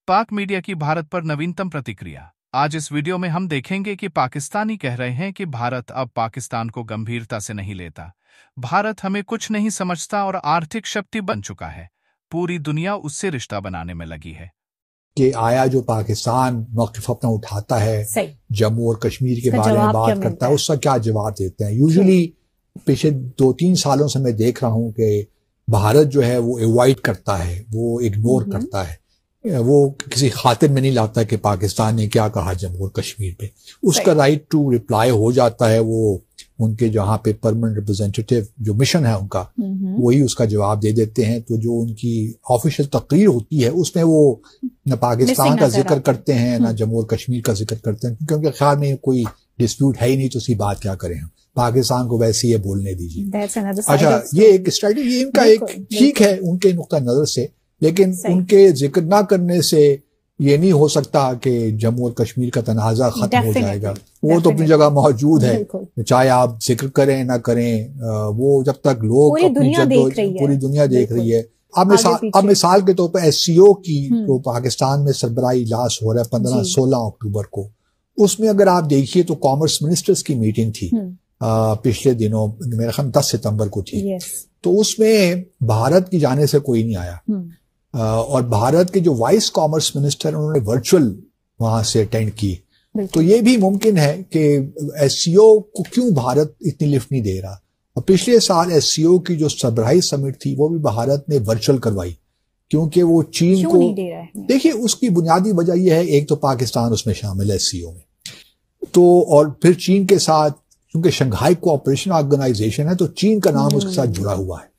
पाक मीडिया की भारत पर नवीनतम प्रतिक्रिया। आज इस वीडियो में हम देखेंगे कि पाकिस्तानी कह रहे हैं कि भारत अब पाकिस्तान को गंभीरता से नहीं लेता। भारत हमें कुछ नहीं समझता और आर्थिक शक्ति बन चुका है। पूरी दुनिया उससे रिश्ता बनाने में लगी है। कि आया जो पाकिस्तान मौक़िफ़ अपना उठाता है, जम्मू और कश्मीर के बारे में बात करता है, उसका क्या जवाब देते हैं। यूजुअली पिछले 2-3 सालों से मैं देख रहा हूं कि भारत जो है वो अवॉइड करता है, वो इग्नोर करता है, वो किसी खातिर में नहीं लाता कि पाकिस्तान ने क्या कहा जम्मू और कश्मीर पे। उसका राइट टू रिप्लाई हो जाता है, वो उनके जहाँ पे परमानेंट रिप्रेजेंटेटिव जो मिशन है उनका, वही उसका जवाब दे देते हैं। तो जो उनकी ऑफिशियल तकरीर होती है उसमें वो न पाकिस्तान का जिक्र करते हैं ना जम्मू और कश्मीर का जिक्र करते हैं, क्योंकि ख्याल में कोई डिस्प्यूट है ही नहीं, तो उसकी बात क्या करें हम। पाकिस्तान को वैसे ही बोलने दीजिए। अच्छा, ये एक स्ट्रेटजी इनका एक ठीक है उनके नुक्ता नजर से, लेकिन उनके जिक्र ना करने से ये नहीं हो सकता कि जम्मू और कश्मीर का तनाज़ा खत्म हो जाएगा। वो तो अपनी जगह मौजूद है, चाहे आप जिक्र करें ना करें, वो जब तक लोग पूरी दुनिया देख रही है। अब मिसाल के तौर पर SCO की जो पाकिस्तान में सरबराही इजलास हो रहा है 15-16 अक्टूबर को, उसमें अगर आप देखिए तो कॉमर्स मिनिस्टर्स की मीटिंग थी पिछले दिनों, मेरे ख्याल 10 सितंबर को थी। तो उसमें भारत की जाने से कोई नहीं आया, और भारत के जो वाइस कॉमर्स मिनिस्टर उन्होंने वर्चुअल वहां से अटेंड की। तो ये भी मुमकिन है कि SCO को क्यों भारत इतनी लिफ्ट नहीं दे रहा। और पिछले साल SCO की जो सरबराही समिट थी वो भी भारत ने वर्चुअल करवाई, क्योंकि वो चीन को देखिए, उसकी बुनियादी वजह यह है, एक तो पाकिस्तान उसमें शामिल है SCO में, तो और फिर चीन के साथ, क्योंकि शंघाई कोऑपरेशन ऑर्गेनाइजेशन है तो चीन का नाम उसके साथ जुड़ा हुआ है।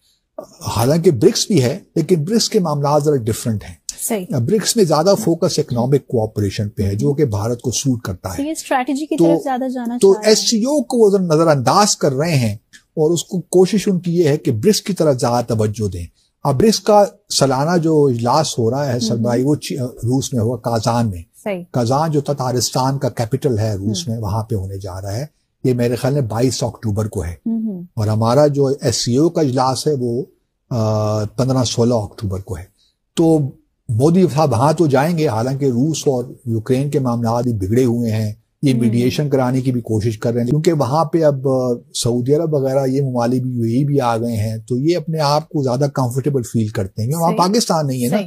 हालांकि ब्रिक्स भी है, लेकिन ब्रिक्स के मामला जरा डिफरेंट हैं। ब्रिक्स में ज्यादा फोकस इकोनॉमिक कोऑपरेशन पे है, जो कि भारत को सूट करता है। ये स्ट्रैटेजी की तरफ ज्यादा जाना तो SCO को वो नजरअंदाज कर रहे हैं, और उसको कोशिश उनकी ये है कि ब्रिक्स की तरफ ज्यादा तवज्जो दें। अब ब्रिक्स का सालाना जो इजलास हो रहा है सरबराही, वो रूस में होगा, काजान में। काजान जो ततारिस्तान का कैपिटल है रूस में, वहां पे होने जा रहा है। ये मेरे ख्याल में 22 अक्टूबर को है, और हमारा जो SCO का इजलास है वो 15-16 अक्टूबर को है। तो मोदी साहब वहां तो जाएंगे, हालांकि रूस और यूक्रेन के मामला भी बिगड़े हुए हैं। ये मीडिएशन कराने की भी कोशिश कर रहे हैं, क्योंकि वहां पे अब सऊदी अरब वगैरह ये ममालिक भी UAE भी आ गए हैं, तो ये अपने आप को ज्यादा कंफर्टेबल फील करते हैं। वहां पाकिस्तान नहीं है ना,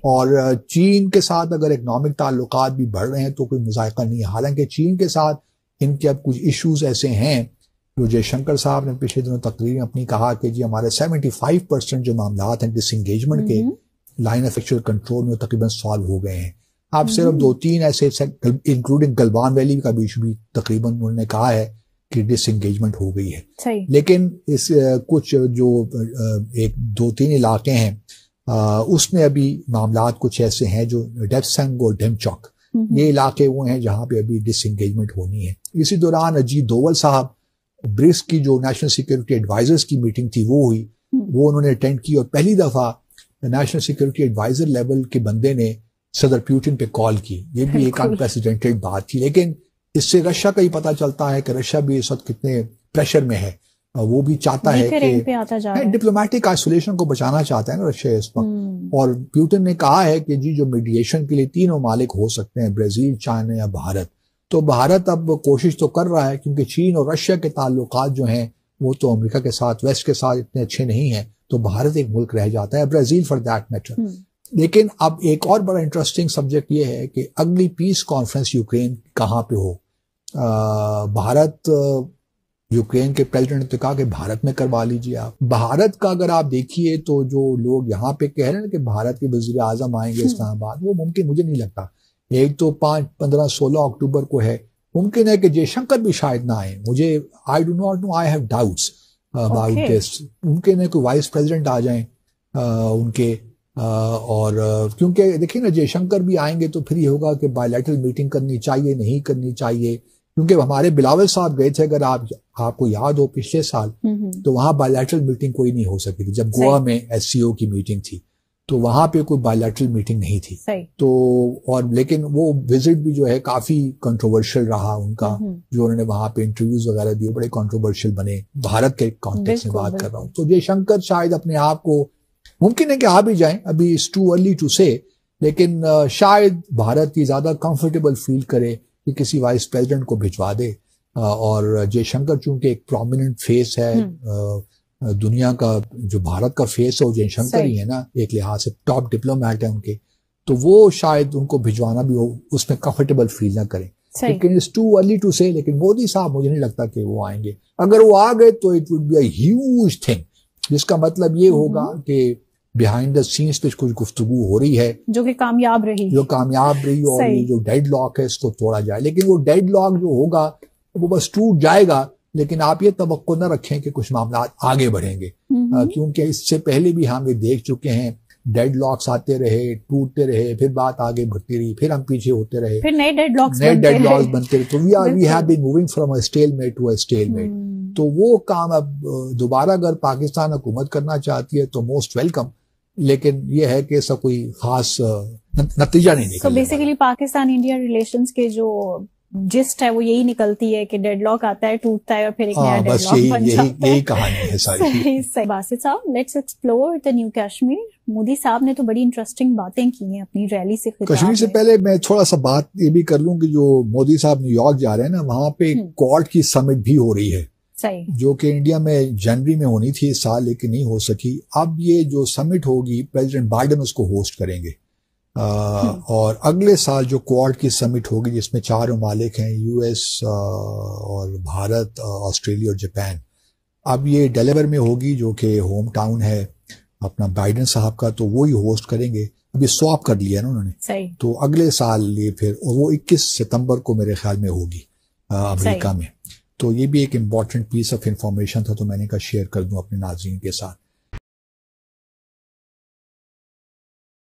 और चीन के साथ अगर इकोनॉमिक ताल्लुकात भी बढ़ रहे हैं तो कोई मुज़ायका नहीं है। हालांकि चीन के साथ इनके अब कुछ इश्यूज ऐसे हैं, जो जयशंकर साहब ने पिछले दिनों तकरीर में अपनी कहा कि जी हमारे 75% जो मामला हैं डिसएंगेजमेंट के लाइन ऑफ एक्चुअल कंट्रोल में तकरीबन सॉल्व हो गए हैं। आप सिर्फ 2-3 ऐसे, इंक्लूडिंग गलवान वैली का भी इशू भी तकरीबन उन्होंने कहा है कि डिसएंगेजमेंट हो गई है। लेकिन इस कुछ जो 1-2-3 इलाके हैं उसमें अभी मामला कुछ ऐसे हैं जो डेप्संग और डेमचौक, ये इलाके वो हैं जहां पे अभी डिसएंगेजमेंट होनी है। इसी दौरान अजीत डोवल साहब, ब्रिक्स की जो नेशनल सिक्योरिटी एडवाइजर्स की मीटिंग थी वो हुई, वो उन्होंने अटेंड की, और पहली दफा नेशनल सिक्योरिटी एडवाइजर लेवल के बंदे ने सदर पुतिन पे कॉल की। ये भी एक अनप्रेसिडेंटेड बात थी, लेकिन इससे रशिया का ही पता चलता है कि रशिया भी इस वक्त कितने प्रेशर में है। वो भी चाहता है कि डिप्लोमेटिक आइसोलेशन को बचाना चाहता है ना रशिया इस वक्त। और पुतिन ने कहा है कि जी जो मीडिएशन के लिए 3 ममालिक हो सकते हैं, ब्राजील, चाइना या भारत। तो भारत अब कोशिश तो कर रहा है, क्योंकि चीन और रशिया के ताल्लुकात जो हैं वो तो अमेरिका के साथ, वेस्ट के साथ इतने अच्छे नहीं हैं, तो भारत एक मुल्क रह जाता है, ब्राजील फॉर दैट मैटर। लेकिन अब एक और बड़ा इंटरेस्टिंग सब्जेक्ट ये है कि अगली पीस कॉन्फ्रेंस यूक्रेन कहाँ पे हो। भारत, यूक्रेन के प्रेसिडेंट ने कहा कि भारत में करवा लीजिए आप। भारत का अगर आप देखिए तो जो लोग यहाँ पे कह रहे हैं कि भारत के वजीर आजम आएंगे इस्लामाबाद, वो मुमकिन मुझे नहीं लगता। एक तो 15-16 अक्टूबर को है, मुमकिन है कि जयशंकर भी शायद ना आए। मुझे I do not know, I have doubts about this. मुमकिन है कि वाइस प्रेसिडेंट आ जाएं उनके, और क्योंकि देखिए ना, जयशंकर भी आएंगे तो फिर ये होगा कि बायलैटरल मीटिंग करनी चाहिए, नहीं करनी चाहिए। क्योंकि हमारे बिलावल साहब गए थे, अगर आपको याद हो पिछले साल, तो वहां बायलैटरल मीटिंग कोई नहीं हो सकी थी। जब गोवा में SCO की मीटिंग थी तो वहां पे कोई बायलैटरल मीटिंग नहीं थी। तो और लेकिन वो विजिट भी जो है काफी कंट्रोवर्शियल रहा उनका, जो उन्होंने वहां पे इंटरव्यूज वगैरह दिए, बड़े कंट्रोवर्शियल बने। भारत के कॉन्टेक्स्ट में बात कर रहा हूँ। तो जयशंकर शायद अपने आप को, मुमकिन है कि आ भी जाएं, अभी इट्स टू अर्ली टू से, लेकिन शायद भारत ये ज्यादा कंफर्टेबल फील करे कि किसी वाइस प्रेसिडेंट को भिजवा दे। और जयशंकर चूंकि एक प्रोमिनेंट फेस है दुनिया का, जो भारत का फेस है वो जयशंकर ही है ना, एक लिहाज से टॉप डिप्लोमेट है उनके, तो वो शायद उनको भिजवाना भी हो उसमें कंफर्टेबल फील ना करें। लेकिन इट्स टू अर्ली टू से। लेकिन मोदी साहब मुझे नहीं लगता कि वो आएंगे। अगर वो आ गए तो it would be a huge thing, जिसका मतलब ये होगा कि बिहाइंड द सीन्स पे कुछ गुफ्तगू हो रही है जो कामयाब रही और ये जो डेड लॉक है इसको तोड़ा जाए। लेकिन वो डेड लॉक जो होगा वो बस टूट जाएगा, लेकिन आप ये तवक्को न रखें कि कुछ मामला आगे बढ़ेंगे, क्योंकि इससे पहले भी हम ये देख चुके हैं, डेड लॉक्स आते रहे, टूटते रहे, फिर बात आगे बढ़ती रही, फिर हम पीछे होते रहे, फिर नए डेड लॉक्स बनते रहे। तो we have been moving from a stalemate to a stalemate. तो वो काम अब दोबारा अगर पाकिस्तान हुकूमत करना चाहती है तो मोस्ट वेलकम, लेकिन ये है कि ऐसा कोई खास नतीजा नहीं निकला। So basically Pakistan India relations के जो जिस्ट है वो यही निकलती है कि डेडलॉक आता है, टूटता है और फिर एक नया डेडलॉक बन जाता है। यही कहानी है सारी। सही। बासित साहब, let's explore the new Kashmir. Modi साहब ने तो बड़ी इंटरेस्टिंग बातें की हैं अपनी रैली से खिताब कश्मीर से पहले मैं थोड़ा सा बात ये भी कर लूं कि जो मोदी साहब न्यूयॉर्क जा रहे हैं ना, वहां पे क्वाड की समिट भी हो रही है, जो कि इंडिया में जनवरी में होनी थी इस साल, लेकिन नहीं हो सकी। अब ये जो समिट होगी प्रेसिडेंट बाइडेन उसको होस्ट करेंगे। और अगले साल जो क्वाड की समिट होगी जिसमें 4 ममालिक हैं, यूएस और भारत, ऑस्ट्रेलिया और जापान, अब ये डेलावेयर में होगी जो कि होम टाउन है अपना बाइडेन साहब का, तो वो ही होस्ट करेंगे। अभी स्वैप कर लिया ना उन्होंने, तो अगले साल ये फिर, और वो 21 सितंबर को मेरे ख्याल में होगी अमेरिका में। तो ये भी एक इम्पॉर्टेंट पीस ऑफ इंफॉर्मेशन था, तो मैंने कहा शेयर कर दूं अपने नाज़रीन के साथ।